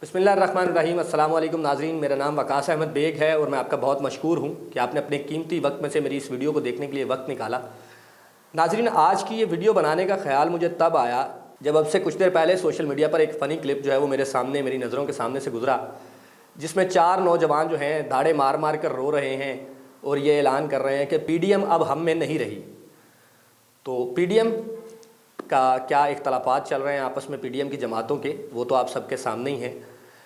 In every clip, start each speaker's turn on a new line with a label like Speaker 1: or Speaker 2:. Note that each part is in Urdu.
Speaker 1: بسم اللہ الرحمن الرحیم۔ السلام علیکم ناظرین، میرا نام وقاص احمد بیگ ہے اور میں آپ کا بہت مشکور ہوں کہ آپ نے اپنے قیمتی وقت میں سے میری اس ویڈیو کو دیکھنے کے لیے وقت نکالا۔ ناظرین، آج کی یہ ویڈیو بنانے کا خیال مجھے تب آیا جب اب سے کچھ دیر پہلے سوشل میڈیا پر ایک فنی کلپ جو ہے وہ میری نظروں کے سامنے سے گزرا، جس میں 4 نوجوان جو ہیں دھاڑے مار مار کر رو رہے ہیں اور یہ اعلان کر رہے ہیں کہ پی ڈی ایم اب ہم میں نہیں رہی۔ تو پی ڈی ایم کا کیا اختلافات چل رہے ہیں آپس میں پی ڈی ایم کی جماعتوں کے، وہ تو آپ سب کے سامنے ہی ہیں،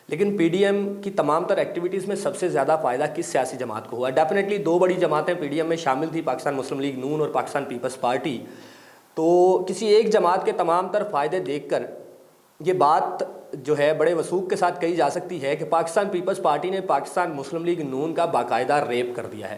Speaker 1: لیکن پی ڈی ایم کی تمام تر ایکٹیویٹیز میں سب سے زیادہ فائدہ کس سیاسی جماعت کو ہوا؟ ڈیفینیٹلی 2 بڑی جماعتیں پی ڈی ایم میں شامل تھی، پاکستان مسلم لیگ نون اور پاکستان پیپلز پارٹی۔ تو کسی ایک جماعت کے تمام تر فائدے دیکھ کر یہ بات جو ہے بڑے وثوق کے ساتھ کہی جا سکتی ہے کہ پاکستان پیپلز پارٹی نے پاکستان مسلم لیگ نون کا باقاعدہ ریپ کر دیا ہے،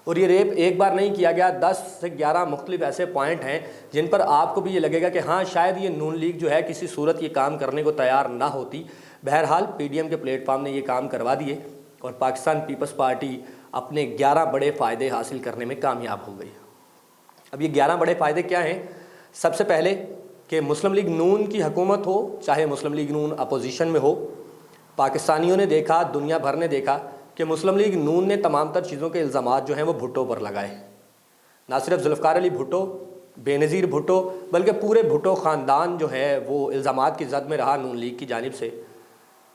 Speaker 1: اور یہ ریپ ایک بار نہیں کیا گیا، 10 سے 11 مختلف ایسے پوائنٹ ہیں جن پر آپ کو بھی یہ لگے گا کہ ہاں شاید یہ نون لیگ جو ہے کسی صورت یہ کام کرنے کو تیار نہ ہوتی۔ بہرحال پی ڈی ایم کے پلیٹ فارم نے یہ کام کروا دیے اور پاکستان پیپلز پارٹی اپنے 11 بڑے فائدے حاصل کرنے میں کامیاب ہو گئی۔ اب یہ 11 بڑے فائدے کیا ہیں؟ سب سے پہلے کہ مسلم لیگ نون کی حکومت ہو چاہے مسلم لیگ نون اپوزیشن میں ہو، پاکستانیوں نے دیکھا، دنیا بھر نے دیکھا کہ مسلم لیگ نون نے تمام تر چیزوں کے الزامات جو ہیں وہ بھٹو پر لگائے۔ نہ صرف ذوالفقار علی بھٹو، بے نظیر بھٹو، بلکہ پورے بھٹو خاندان جو ہے وہ الزامات کی زد میں رہا نون لیگ کی جانب سے۔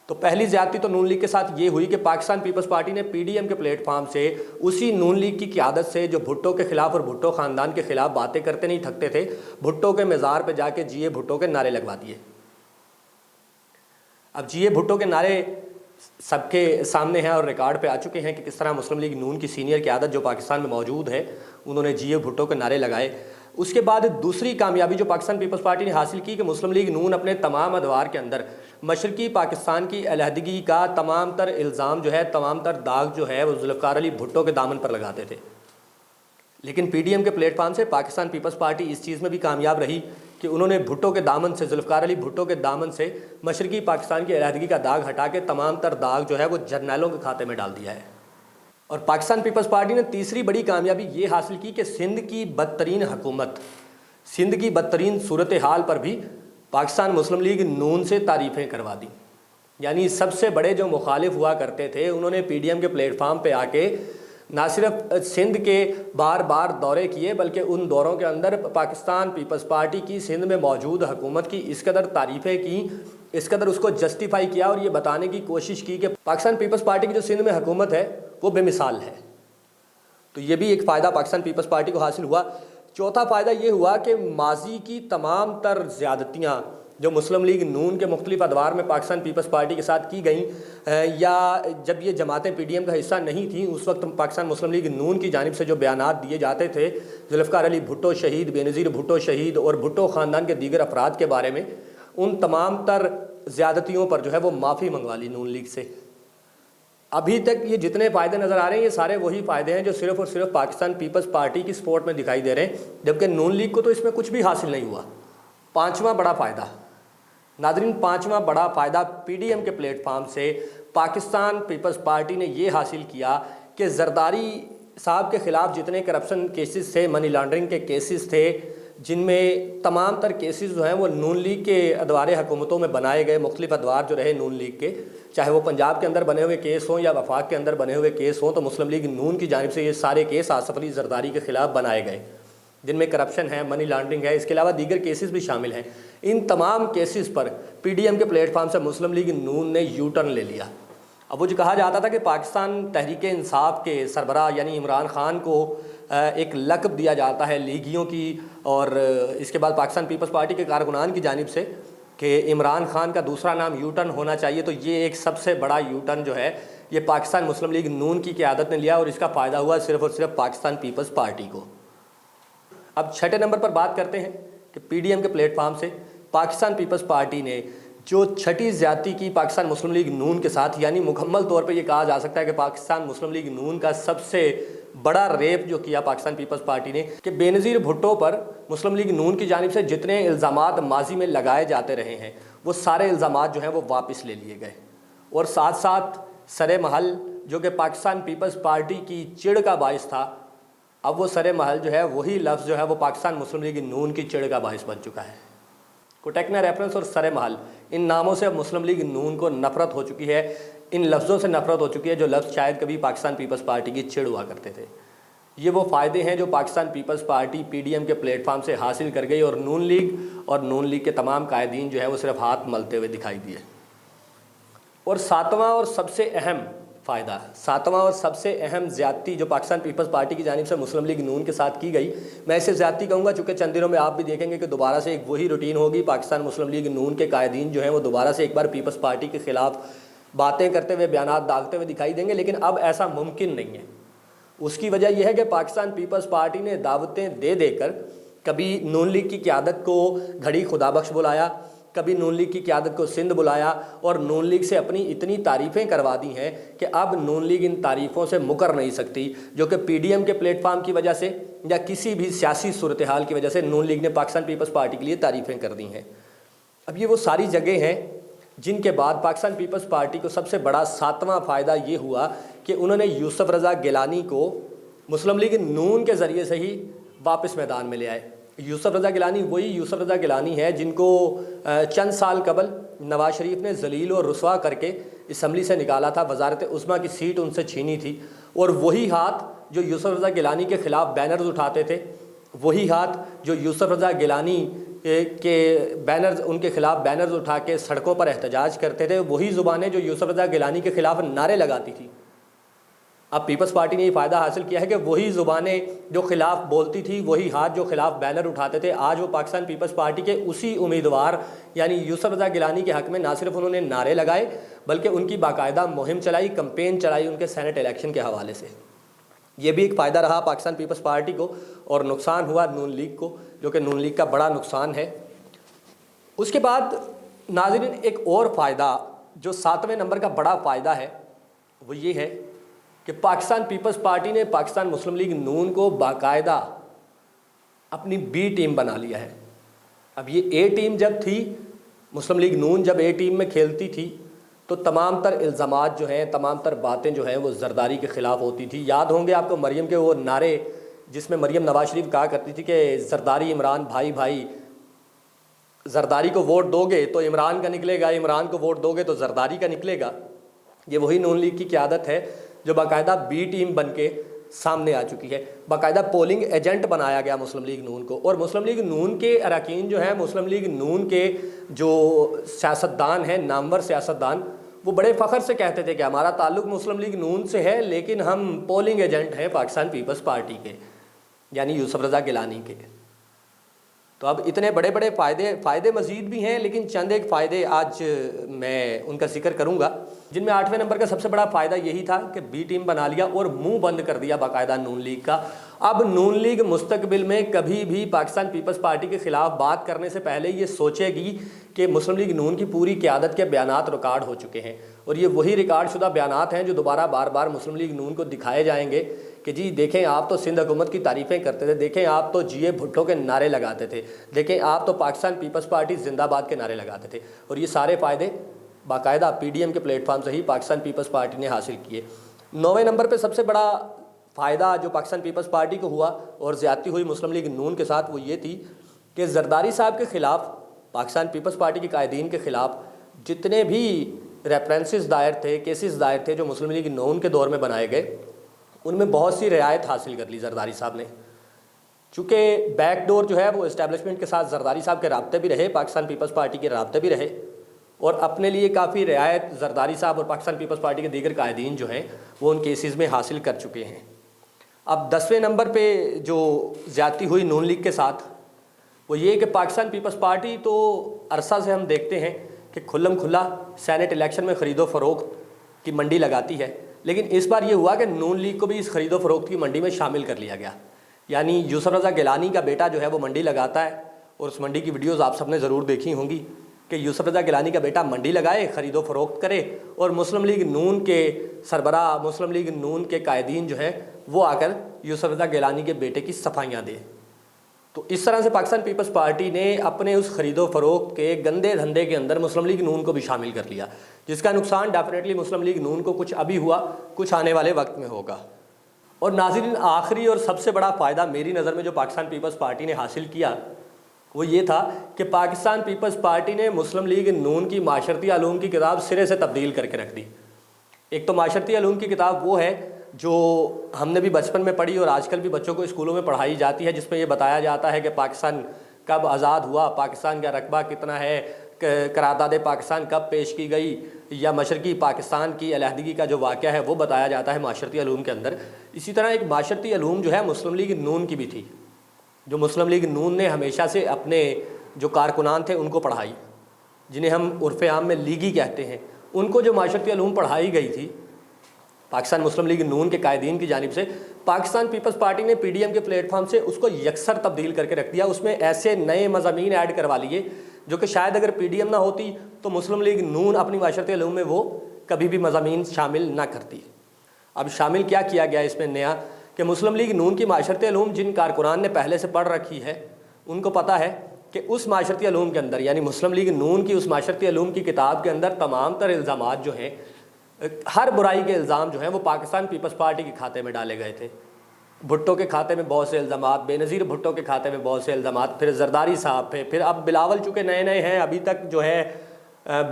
Speaker 1: تو پہلی زیادتی تو نون لیگ کے ساتھ یہ ہوئی کہ پاکستان پیپلز پارٹی نے پی ڈی ایم کے پلیٹ فارم سے اسی نون لیگ کی قیادت سے جو بھٹو کے خلاف اور بھٹو خاندان کے خلاف باتیں کرتے نہیں تھکتے تھے، بھٹو کے مزار پہ جا کے جیے بھٹو کے نعرے لگوا دیے۔ اب جیے بھٹو کے نعرے سب کے سامنے ہیں اور ریکارڈ پہ آ چکے ہیں کہ کس طرح مسلم لیگ نون کی سینئر قیادت جو پاکستان میں موجود ہے انہوں نے جیے بھٹو کے نعرے لگائے۔ اس کے بعد دوسری کامیابی جو پاکستان پیپلز پارٹی نے حاصل کی کہ مسلم لیگ نون اپنے تمام ادوار کے اندر مشرقی پاکستان کی علیحدگی کا تمام تر الزام جو ہے، تمام تر داغ جو ہے وہ ذوالفقار علی بھٹو کے دامن پر لگاتے تھے۔ لیکن پی ڈی ایم کے پلیٹ فارم سے پاکستان پیپلز پارٹی اس چیز میں بھی کامیاب رہی کہ انہوں نے بھٹو کے دامن سے، ذوالفقار علی بھٹو کے دامن سے مشرقی پاکستان کی علیحدگی کا داغ ہٹا کے تمام تر داغ جو ہے وہ جرنیلوں کے کھاتے میں ڈال دیا ہے۔ اور پاکستان پیپلز پارٹی نے تیسری بڑی کامیابی یہ حاصل کی کہ سندھ کی بدترین حکومت، سندھ کی بدترین صورتحال پر بھی پاکستان مسلم لیگ نون سے تعریفیں کروا دی۔ یعنی سب سے بڑے جو مخالف ہوا کرتے تھے انہوں نے پی ڈی ایم کے پلیٹ فارم پہ آ کے نہ صرف سندھ کے بار بار دورے کیے بلکہ ان دوروں کے اندر پاکستان پیپلز پارٹی کی سندھ میں موجود حکومت کی اس قدر تعریفیں کی، اس قدر اس کو جسٹیفائی کیا اور یہ بتانے کی کوشش کی کہ پاکستان پیپلز پارٹی کی جو سندھ میں حکومت ہے وہ بے مثال ہے۔ تو یہ بھی ایک فائدہ پاکستان پیپلز پارٹی کو حاصل ہوا۔ چوتھا فائدہ یہ ہوا کہ ماضی کی تمام تر زیادتیاں جو مسلم لیگ نون کے مختلف ادوار میں پاکستان پیپلز پارٹی کے ساتھ کی گئیں، یا جب یہ جماعتیں پی ڈی ایم کا حصہ نہیں تھیں اس وقت پاکستان مسلم لیگ نون کی جانب سے جو بیانات دیے جاتے تھے ذوالفقار علی بھٹو شہید، بے نظیر بھٹو شہید اور بھٹو خاندان کے دیگر افراد کے بارے میں، ان تمام تر زیادتیوں پر جو ہے وہ معافی منگوا لی نون لیگ سے۔ ابھی تک یہ جتنے فائدے نظر آ رہے ہیں یہ سارے وہی فائدے ہیں جو صرف اور صرف پاکستان پیپلز پارٹی کی سپورٹ میں دکھائی دے رہے ہیں، جبکہ نون لیگ کو تو اس میں کچھ بھی حاصل نہیں ہوا۔ 5واں بڑا فائدہ ناظرین، 5واں بڑا فائدہ پی ڈی ایم کے پلیٹ فارم سے پاکستان پیپلز پارٹی نے یہ حاصل کیا کہ زرداری صاحب کے خلاف جتنے کرپشن کیسز تھے، منی لانڈرنگ کے کیسز تھے، جن میں تمام تر کیسز جو ہیں وہ نون لیگ کے ادوار حکومتوں میں بنائے گئے، مختلف ادوار جو رہے نون لیگ کے، چاہے وہ پنجاب کے اندر بنے ہوئے کیس ہوں یا وفاق کے اندر بنے ہوئے کیس ہوں، تو مسلم لیگ نون کی جانب سے یہ سارے کیس آصف علی زرداری کے خلاف بنائے گئے، جن میں کرپشن ہے، منی لانڈرنگ ہے، اس کے علاوہ دیگر کیسز بھی شامل ہیں۔ ان تمام کیسز پر پی ڈی ایم کے پلیٹ فارم سے مسلم لیگ نون نے یو ٹرن لے لیا۔ اب وہ جو کہا جاتا تھا کہ پاکستان تحریک انصاف کے سربراہ یعنی عمران خان کو ایک لقب دیا جاتا ہے لیگیوں کی اور اس کے بعد پاکستان پیپلز پارٹی کے کارکنان کی جانب سے کہ عمران خان کا دوسرا نام یو ٹرن ہونا چاہیے، تو یہ ایک سب سے بڑا یو ٹرن جو ہے یہ پاکستان مسلم لیگ نون کی قیادت نے لیا اور اس کا فائدہ ہوا صرف اور صرف پاکستان پیپلز پارٹی کو۔ اب 6 نمبر پر بات کرتے ہیں کہ پی ڈی ایم کے پلیٹ فارم سے پاکستان پیپلز پارٹی نے جو 6ٹھی زیادتی کی پاکستان مسلم لیگ نون کے ساتھ، یعنی مکمل طور پہ یہ کہا جا سکتا ہے کہ پاکستان مسلم لیگ نون کا سب سے بڑا ریپ جو کیا پاکستان پیپلز پارٹی نے کہ بے نظیر بھٹو پر مسلم لیگ نون کی جانب سے جتنے الزامات ماضی میں لگائے جاتے رہے ہیں وہ سارے الزامات جو ہیں وہ واپس لے لیے گئے، اور ساتھ ساتھ سر محل جو کہ پاکستان پیپلز پارٹی کی چڑ کا باعث تھا، اب وہ سر محل جو ہے وہی لفظ جو ہے وہ پاکستان مسلم لیگ نون کی چڑ کا باعث بن چکا ہے۔ کوٹیکنا ریفرنس اور سر محل، ان ناموں سے اب مسلم لیگ نون کو نفرت ہو چکی ہے، ان لفظوں سے نفرت ہو چکی ہے جو لفظ شاید کبھی پاکستان پیپلز پارٹی کی چڑ ہوا کرتے تھے۔ یہ وہ فائدے ہیں جو Pakistan Peoples Party P D M کے پلیٹ فارم سے حاصل کر گئی، اور نون لیگ کے تمام قائدین جو ہے وہ صرف ہاتھ ملتے ہوئے دکھائی دیے۔ اور ساتواں اور سب سے اہم زیادتی جو پاکستان پیپلز پارٹی کی جانب سے مسلم لیگ نون کے ساتھ کی گئی، میں اسے زیادتی کہوں گا چونکہ چند دنوں میں آپ بھی دیکھیں گے کہ دوبارہ سے ایک وہی روٹین ہوگی، پاکستان مسلم لیگ نون کے قائدین جو ہیں وہ دوبارہ سے ایک بار پیپلز پارٹی کے خلاف باتیں کرتے ہوئے، بیانات ڈالتے ہوئے دکھائی دیں گے، لیکن اب ایسا ممکن نہیں ہے۔ اس کی وجہ یہ ہے کہ پاکستان پیپلز پارٹی نے دعوتیں دے کر کبھی نون لیگ کی قیادت کو گھڑی خدا بخش بلایا، کبھی نون لیگ کی قیادت کو سندھ بلایا، اور نون لیگ سے اپنی اتنی تعریفیں کروا دی ہیں کہ اب نون لیگ ان تعریفوں سے مکر نہیں سکتی، جو کہ پی ڈی ایم کے پلیٹ فارم کی وجہ سے یا کسی بھی سیاسی صورتحال کی وجہ سے نون لیگ نے پاکستان پیپلز پارٹی کے لیے تعریفیں کر دی ہیں۔ اب یہ وہ ساری جگہیں ہیں جن کے بعد پاکستان پیپلز پارٹی کو سب سے بڑا ساتواں فائدہ یہ ہوا کہ انہوں نے یوسف رضا گیلانی کو مسلم لیگ نون کے ذریعے سے ہی واپس میدان میں لے آئے۔ یوسف رضا گیلانی وہی یوسف رضا گیلانی ہے جن کو چند سال قبل نواز شریف نے ذلیل و رسوا کر کے اسمبلی سے نکالا تھا، وزارت عظمیٰ کی سیٹ ان سے چھینی تھی، اور وہی ہاتھ جو یوسف رضا گیلانی کے خلاف بینرز اٹھاتے تھے، وہی ہاتھ جو یوسف رضا گیلانی کے بینرز، ان کے خلاف بینرز اٹھا کے سڑکوں پر احتجاج کرتے تھے، وہی زبانیں جو یوسف رضا گیلانی کے خلاف نعرے لگاتی تھی۔ اب پیپلز پارٹی نے یہ فائدہ حاصل کیا ہے کہ وہی زبانیں جو خلاف بولتی تھی، وہی ہاتھ جو خلاف بینر اٹھاتے تھے، آج وہ پاکستان پیپلز پارٹی کے اسی امیدوار یعنی یوسف رضا گیلانی کے حق میں نہ صرف انہوں نے نعرے لگائے بلکہ ان کی باقاعدہ مہم چلائی، کمپین چلائی ان کے سینٹ الیکشن کے حوالے سے۔ یہ بھی ایک فائدہ رہا پاکستان پیپلز پارٹی کو، اور نقصان ہوا نون لیگ کو، جو کہ نون لیگ کا بڑا نقصان ہے۔ اس کے بعد ناظرین ایک اور فائدہ جو 7ویں نمبر کا بڑا فائدہ ہے وہ یہ ہے کہ پاکستان پیپلز پارٹی نے پاکستان مسلم لیگ نون کو باقاعدہ اپنی بی ٹیم بنا لیا ہے۔ اب یہ اے ٹیم جب تھی، مسلم لیگ نون جب اے ٹیم میں کھیلتی تھی تو تمام تر الزامات جو ہیں، تمام تر باتیں جو ہیں وہ زرداری کے خلاف ہوتی تھی۔ یاد ہوں گے آپ کو مریم کے وہ نعرے جس میں مریم نواز شریف کہا کرتی تھی کہ زرداری عمران بھائی بھائی، زرداری کو ووٹ دو گے تو عمران کا نکلے گا، عمران کو ووٹ دو گے تو زرداری کا نکلے گا۔ یہ وہی نون لیگ کی قیادت ہے جو باقاعدہ بی ٹیم بن کے سامنے آ چکی ہے، باقاعدہ پولنگ ایجنٹ بنایا گیا مسلم لیگ نون کو، اور مسلم لیگ نون کے اراکین جو ہیں، مسلم لیگ نون کے جو سیاستدان ہیں، نامور سیاستدان، وہ بڑے فخر سے کہتے تھے کہ ہمارا تعلق مسلم لیگ نون سے ہے لیکن ہم پولنگ ایجنٹ ہیں پاکستان پیپلز پارٹی کے، یعنی یوسف رضا گیلانی کے۔ تو اب اتنے بڑے بڑے فائدے مزید بھی ہیں، لیکن چند ایک فائدے آج میں ان کا ذکر کروں گا، جن میں 8ویں نمبر کا سب سے بڑا فائدہ یہی تھا کہ بی ٹیم بنا لیا اور منہ بند کر دیا باقاعدہ نون لیگ کا۔ اب نون لیگ مستقبل میں کبھی بھی پاکستان پیپلز پارٹی کے خلاف بات کرنے سے پہلے یہ سوچے گی کہ مسلم لیگ نون کی پوری قیادت کے بیانات ریکارڈ ہو چکے ہیں، اور یہ وہی ریکارڈ شدہ بیانات ہیں جو دوبارہ بار بار مسلم لیگ نون کو دکھائے جائیں گے کہ جی دیکھیں آپ تو سندھ حکومت کی تعریفیں کرتے تھے، دیکھیں آپ تو جی اے بھٹو کے نعرے لگاتے تھے، دیکھیں آپ تو پاکستان پیپلز پارٹی زندہ باد کے نعرے لگاتے تھے، اور یہ سارے فائدے باقاعدہ پی ڈی ایم کے پلیٹ فارم سے ہی پاکستان پیپلز پارٹی نے حاصل کیے۔ 9ویں نمبر پہ سب سے بڑا فائدہ جو پاکستان پیپلز پارٹی کو ہوا اور زیادتی ہوئی مسلم لیگ نون کے ساتھ وہ یہ تھی کہ زرداری صاحب کے خلاف، پاکستان پیپلز پارٹی کے قائدین کے خلاف جتنے بھی ریفرنسز دائر تھے، کیسز دائر تھے جو مسلم لیگ نون کے دور میں بنائے گئے، ان میں بہت سی رعایت حاصل کر لی زرداری صاحب نے، چونکہ بیک ڈور جو ہے وہ اسٹیبلشمنٹ کے ساتھ زرداری صاحب کے رابطے بھی رہے، پاکستان پیپلز پارٹی کے رابطے بھی رہے، اور اپنے لیے کافی رعایت زرداری صاحب اور پاکستان پیپلز پارٹی کے دیگر قائدین جو ہیں وہ ان کیسز میں حاصل کر چکے ہیں۔ اب 10ویں نمبر پہ جو زیادتی ہوئی نون لیگ کے ساتھ وہ یہ کہ پاکستان پیپلز پارٹی تو عرصہ سے ہم دیکھتے ہیں کہ کھلم کھلا سینٹ الیکشن میں خرید و فروخت کی منڈی لگاتی ہے، لیکن اس بار یہ ہوا کہ نون لیگ کو بھی اس خرید و فروخت کی منڈی میں شامل کر لیا گیا، یعنی یوسف رضا گیلانی کا بیٹا جو ہے وہ منڈی لگاتا ہے، اور اس منڈی کی ویڈیوز آپ سب نے ضرور دیکھی ہوں گی کہ یوسف رضا گیلانی کا بیٹا منڈی لگائے، خرید و فروخت کرے، اور مسلم لیگ نون کے سربراہ، مسلم لیگ نون کے قائدین جو ہیں وہ آ کر یوسف رضا گیلانی کے بیٹے کی صفائیاں دے۔ تو اس طرح سے پاکستان پیپلز پارٹی نے اپنے اس خرید و فروخت کے گندے دھندے کے اندر مسلم لیگ نون کو بھی شامل کر لیا، جس کا نقصان ڈیفینیٹلی مسلم لیگ نون کو کچھ ابھی ہوا، کچھ آنے والے وقت میں ہوگا۔ اور ناظرین آخری اور سب سے بڑا فائدہ میری نظر میں جو پاکستان پیپلز پارٹی نے حاصل کیا وہ یہ تھا کہ پاکستان پیپلز پارٹی نے مسلم لیگ نون کی معاشرتی علوم کی کتاب سرے سے تبدیل کر کے رکھ دی۔ ایک تو معاشرتی علوم کی کتاب وہ ہے جو ہم نے بھی بچپن میں پڑھی اور آج کل بھی بچوں کو اسکولوں میں پڑھائی جاتی ہے، جس میں یہ بتایا جاتا ہے کہ پاکستان کب آزاد ہوا، پاکستان کا رقبہ کتنا ہے، قرارداد پاکستان کب پیش کی گئی، یا مشرقی پاکستان کی علیحدگی کا جو واقعہ ہے وہ بتایا جاتا ہے معاشرتی علوم کے اندر۔ اسی طرح ایک معاشرتی علوم جو ہے مسلم لیگ نون کی بھی تھی، جو مسلم لیگ نون نے ہمیشہ سے اپنے جو کارکنان تھے ان کو پڑھائی، جنہیں ہم عرف عام میں لیگی کہتے ہیں، ان کو جو معاشرتی علوم پڑھائی گئی تھی پاکستان مسلم لیگ نون کے قائدین کی جانب سے، پاکستان پیپلز پارٹی نے پی ڈی ایم کے پلیٹ فارم سے اس کو یکسر تبدیل کر کے رکھ دیا۔ اس میں ایسے نئے مضامین ایڈ کروا لیے جو کہ شاید اگر پی ڈی ایم نہ ہوتی تو مسلم لیگ نون اپنی معاشرتی علوم میں وہ کبھی بھی مضامین شامل نہ کرتی۔ اب شامل کیا کیا گیا اس میں نیا کہ مسلم لیگ نون کی معاشرتی علوم جن کارکنان نے پہلے سے پڑھ رکھی ہے ان کو پتہ ہے کہ اس معاشرتی علوم کے اندر، یعنی مسلم لیگ نون کی اس معاشرتی علوم کی کتاب کے اندر تمام تر الزامات جو ہیں، ہر برائی کے الزام جو ہیں وہ پاکستان پیپلز پارٹی کے کھاتے میں ڈالے گئے تھے۔ بھٹو کے کھاتے میں بہت سے الزامات، بے نظیر بھٹو کے کھاتے میں بہت سے الزامات، پھر زرداری صاحب پہ، پھر اب بلاول چونکہ نئے ہیں، ابھی تک جو ہے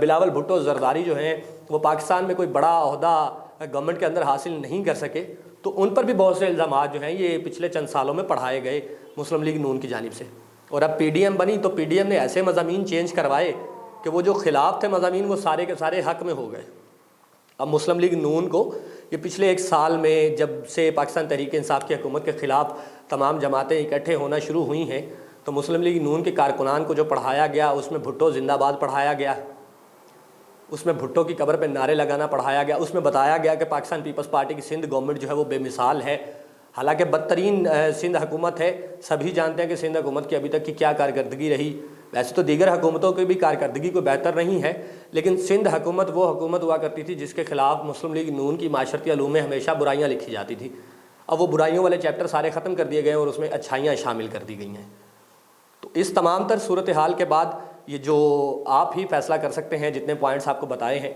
Speaker 1: بلاول بھٹو زرداری جو ہیں وہ پاکستان میں کوئی بڑا عہدہ گورنمنٹ کے اندر حاصل نہیں کر سکے، تو ان پر بھی بہت سے الزامات جو ہیں یہ پچھلے چند سالوں میں پڑھائے گئے مسلم لیگ نون کی جانب سے۔ اور اب پی ڈی ایم بنی تو پی ڈی ایم نے ایسے مضامین چینج کروائے کہ وہ جو خلاف تھے مضامین وہ سارے کے سارے حق میں ہو گئے۔ اب مسلم لیگ نون کو یہ پچھلے ایک سال میں جب سے پاکستان تحریک انصاف کی حکومت کے خلاف تمام جماعتیں اکٹھے ہونا شروع ہوئی ہیں تو مسلم لیگ نون کے کارکنان کو جو پڑھایا گیا اس میں بھٹو زندہ باد پڑھایا گیا، اس میں بھٹو کی قبر پہ نعرے لگانا پڑھایا گیا، اس میں بتایا گیا کہ پاکستان پیپلز پارٹی کی سندھ گورنمنٹ جو ہے وہ بے مثال ہے، حالانکہ بدترین سندھ حکومت ہے۔ سبھی جانتے ہیں کہ سندھ حکومت کی ابھی تک کی کیا کارکردگی رہی، ویسے تو دیگر حکومتوں کی بھی کارکردگی کوئی بہتر نہیں ہے، لیکن سندھ حکومت وہ حکومت ہوا کرتی تھی جس کے خلاف مسلم لیگ نون کی معاشرتی علوم میں ہمیشہ برائیاں لکھی جاتی تھی۔ اب وہ برائیوں والے چیپٹر سارے ختم کر دیے گئے ہیں اور اس میں اچھائیاں شامل کر دی گئی ہیں۔ تو اس تمام تر صورتحال کے بعد یہ جو آپ ہی فیصلہ کر سکتے ہیں، جتنے پوائنٹس آپ کو بتائے ہیں،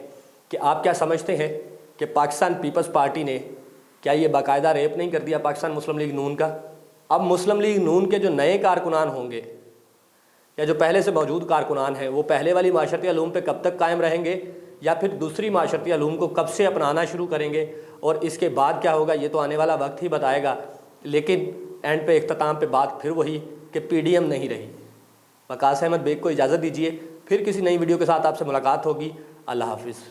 Speaker 1: کہ آپ کیا سمجھتے ہیں کہ پاکستان پیپلز پارٹی نے کیا یہ باقاعدہ ریپ نہیں کر دیا پاکستان مسلم لیگ نون کا؟ اب مسلم لیگ نون کے جو نئے کارکنان ہوں گے یا جو پہلے سے موجود کارکنان ہیں وہ پہلے والی معاشرتی علوم پہ کب تک قائم رہیں گے یا پھر دوسری معاشرتی علوم کو کب سے اپنانا شروع کریں گے، اور اس کے بعد کیا ہوگا یہ تو آنے والا وقت ہی بتائے گا۔ لیکن اینڈ پہ اختتام پہ بات پھر وہی کہ پی ڈی ایم نہیں رہی۔ وقاص احمد بیگ کو اجازت دیجیے، پھر کسی نئی ویڈیو کے ساتھ آپ سے ملاقات ہوگی۔ اللہ حافظ۔